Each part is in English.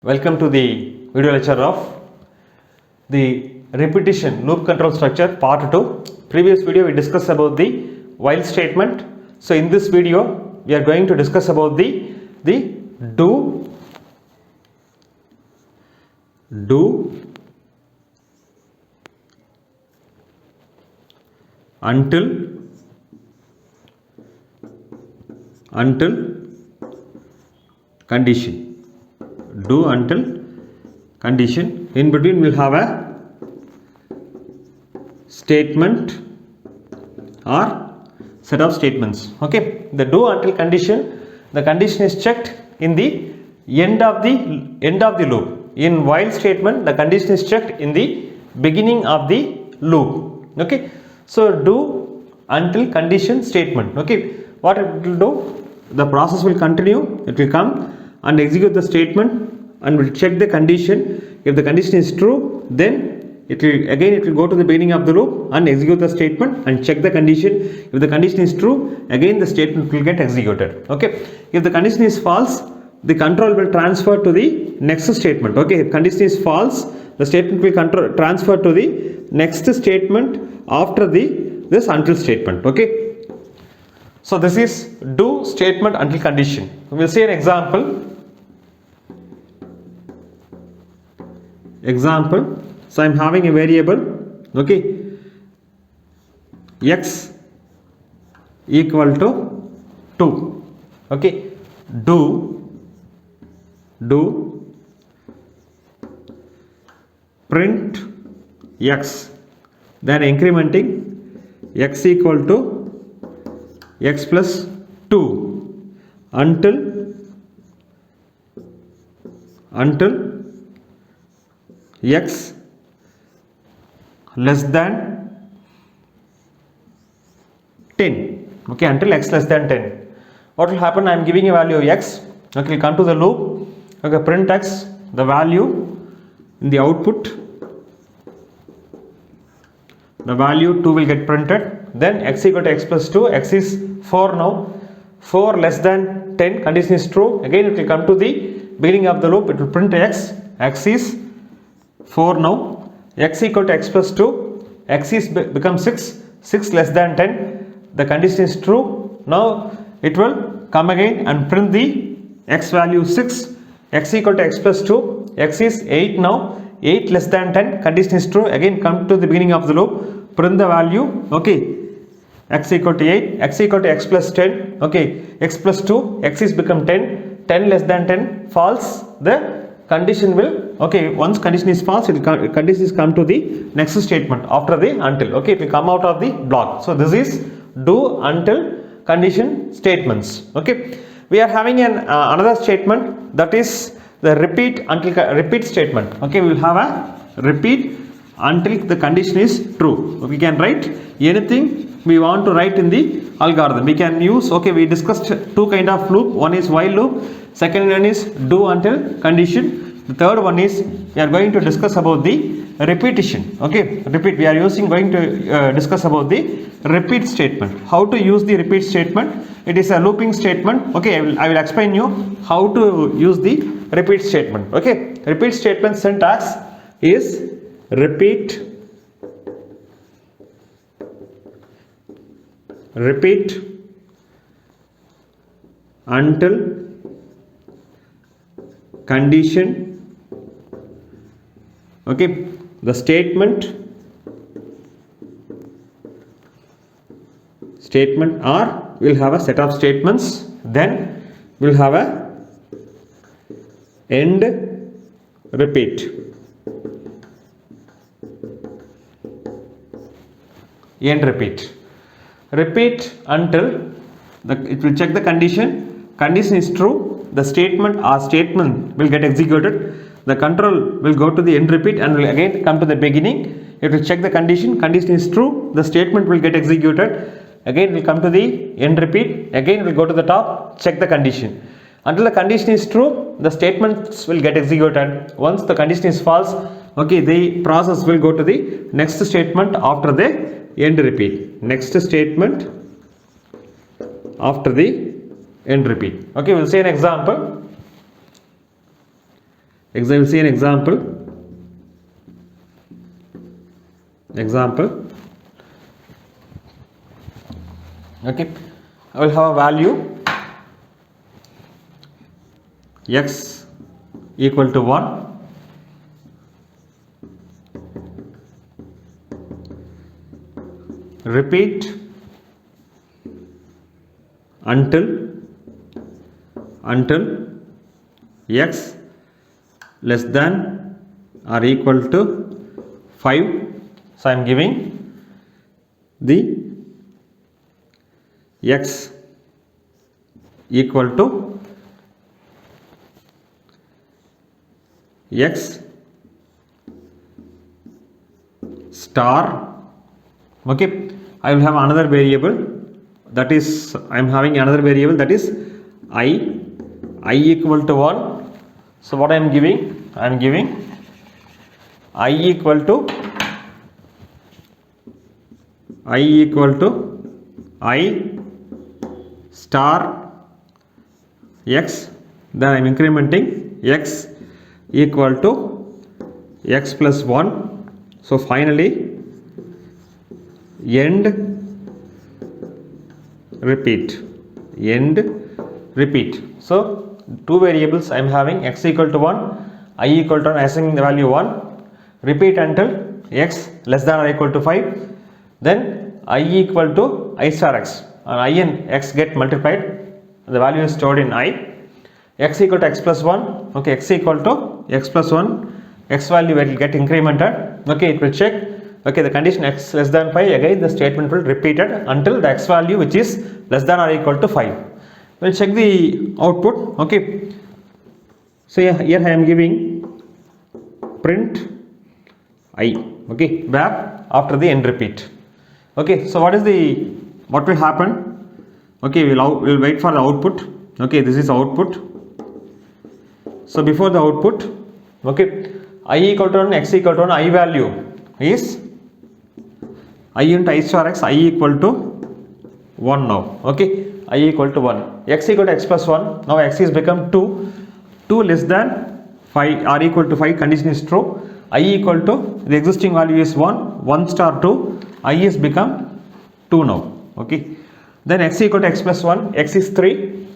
Welcome to the video lecture of the repetition loop control structure part 2. Previous video we discussed about the while statement. So in this video we are going to discuss about the do until condition. Do until condition. In between we'll have a statement or set of statements. Okay, the do until condition, the condition is checked in the end of the loop. In while statement the condition is checked in the beginning of the loop. Okay, so do until condition statement. Okay, what it will do, the process will continue, it will come and execute the statement and will check the condition. If the condition is true, then it will go to the beginning of the loop and execute the statement and check the condition. If the condition is true, again the statement will get executed. Okay, if the condition is false, the control will transfer to the next statement. Okay, if condition is false, the statement will transfer to the next statement after this until statement. Okay, so this is do statement until condition. We will see an example. So I am having a variable, okay, x equal to 2. Okay, do print x, then incrementing x equal to x plus 2 until x less than 10. Okay, until x less than 10. What will happen? I am giving a value of x. Okay, come to the loop. Okay, print x, the value in the output, the value 2 will get printed. Then x equal to x plus 2, x is 4 now. 4 less than 10, condition is true. Again it will come to the beginning of the loop, it will print x, x is 4 now, x equal to x plus 2, x is become 6, 6 less than 10, the condition is true. Now it will come again and print the x value 6, x equal to x plus 2, x is 8 now, 8 less than 10, condition is true. Again come to the beginning of the loop, print the value, okay, x equal to 8, x equal to x plus 10, okay, x plus 2, x is become 10, 10 less than 10, false, the condition will, okay, once condition is false, condition is come to the next statement after the until. Okay, it will come out of the block. So this is do until condition statements. Okay, we are having another statement, that is the repeat statement. Okay, we will have a repeat until the condition is true. We can write anything we want to write in the algorithm. We can use, okay, we discussed two kind of loop. One is while loop, second one is do until condition, the third one is we are going to discuss about the repetition. Okay, repeat, we are going to discuss about the repeat statement. How to use the repeat statement? It is a looping statement. Okay, I will explain you how to use the repeat statement. Okay, repeat statement syntax is repeat until condition. Okay, the statement or will have a set of statements, then we'll have a end repeat. Repeat until it will check the condition is true, the statement or statement will get executed, the control will go to the end repeat and will again come to the beginning, it will check the condition is true, the statement will get executed, again will come to the end repeat, again will go to the top, check the condition. Until the condition is true, the statements will get executed. Once the condition is false, okay, the process will go to the next statement after the end repeat. Next statement after the end repeat. Okay, we'll say an example. I will see an example. Okay, I will have a value x equal to 1, repeat until x less than or equal to 5. So I am giving the x equal to x star. Okay, I will have another variable, that is I am having another variable, that is I equal to 1. So what I am giving? I am giving I equal to I star x, then I am incrementing x equal to x plus 1. So finally end repeat. So two variables I am having, x equal to 1, I equal to 1, assigning the value 1, repeat until x less than or equal to 5, then I equal to I star x, and I and x get multiplied, the value is stored in I, x equal to x plus 1, okay, x equal to x plus 1, x value will get incremented, okay, it will check, okay, the condition x less than 5, again the statement will repeat it until the x value which is less than or equal to 5. We will check the output, okay. So here I am giving print I, okay, where after the end repeat. Okay, so what will happen? Okay, we'll wait for the output. Okay, this is output. So before the output, okay, I equal to 1, x equal to 1, I value is I into I star x, I equal to 1 now. Okay, I equal to 1, x equal to x plus 1, now x is become 2 less than 5 or equal to 5, condition is true. I equal to, the existing value is 1 star 2, I is become 2 now. Okay, then x equal to x plus 1, x is 3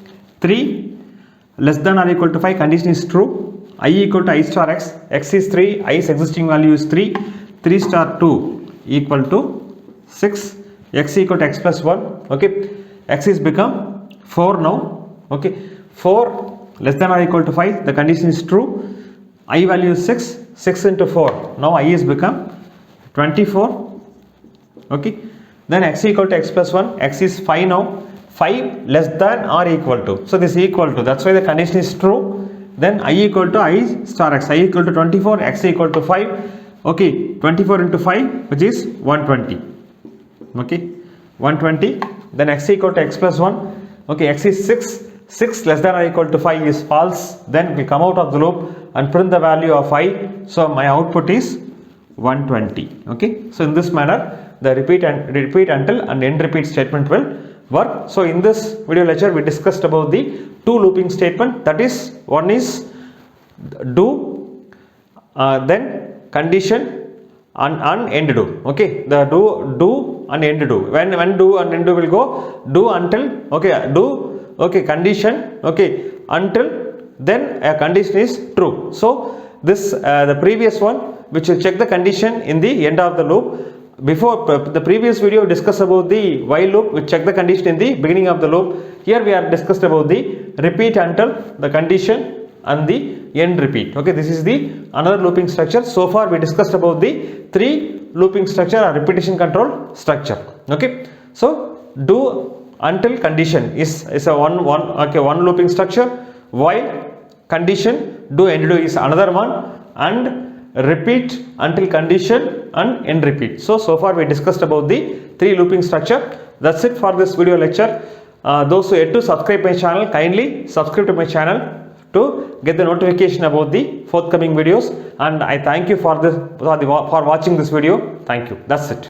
less than or equal to 5, condition is true. I equal to I star x, x is 3, i's existing value is 3 star 2 equal to 6, x equal to x plus 1, okay, x is become 4 now. Okay, 4 less than or equal to 5, the condition is true. I value is 6 into 4, now I is become 24. Okay, then x equal to x plus 1, x is 5 now, 5 less than or equal to, so this is equal to, that's why the condition is true. Then I equal to I star x, I equal to 24, x equal to 5, okay, 24 into 5 which is 120, okay, 120, then x equal to x plus 1, okay, x is 6 less than or equal to 5 is false, then we come out of the loop and print the value of I, so my output is 120. Okay, so in this manner the repeat until and end repeat statement will work. So in this video lecture we discussed about the two looping statement, that is, one is do, then condition and end do. Okay, the do and end do, when do and end do will go, do until, okay, do, okay, condition, okay, until then a condition is true. So this the previous one which will check the condition in the end of the loop. Before the previous video we discussed about the while loop which check the condition in the beginning of the loop. Here we are discussed about the repeat until the condition and the end repeat. Okay, this is the another looping structure. So far we discussed about the three looping structure or repetition control structure. Okay, so do until condition is a one looping structure, while condition do end do is another one, and repeat until condition and end repeat. So far we discussed about the three looping structure. That's it for this video lecture. Those who yet to subscribe my channel, kindly subscribe to my channel to get the notification about the forthcoming videos, and I thank you for watching this video. Thank you. That's it.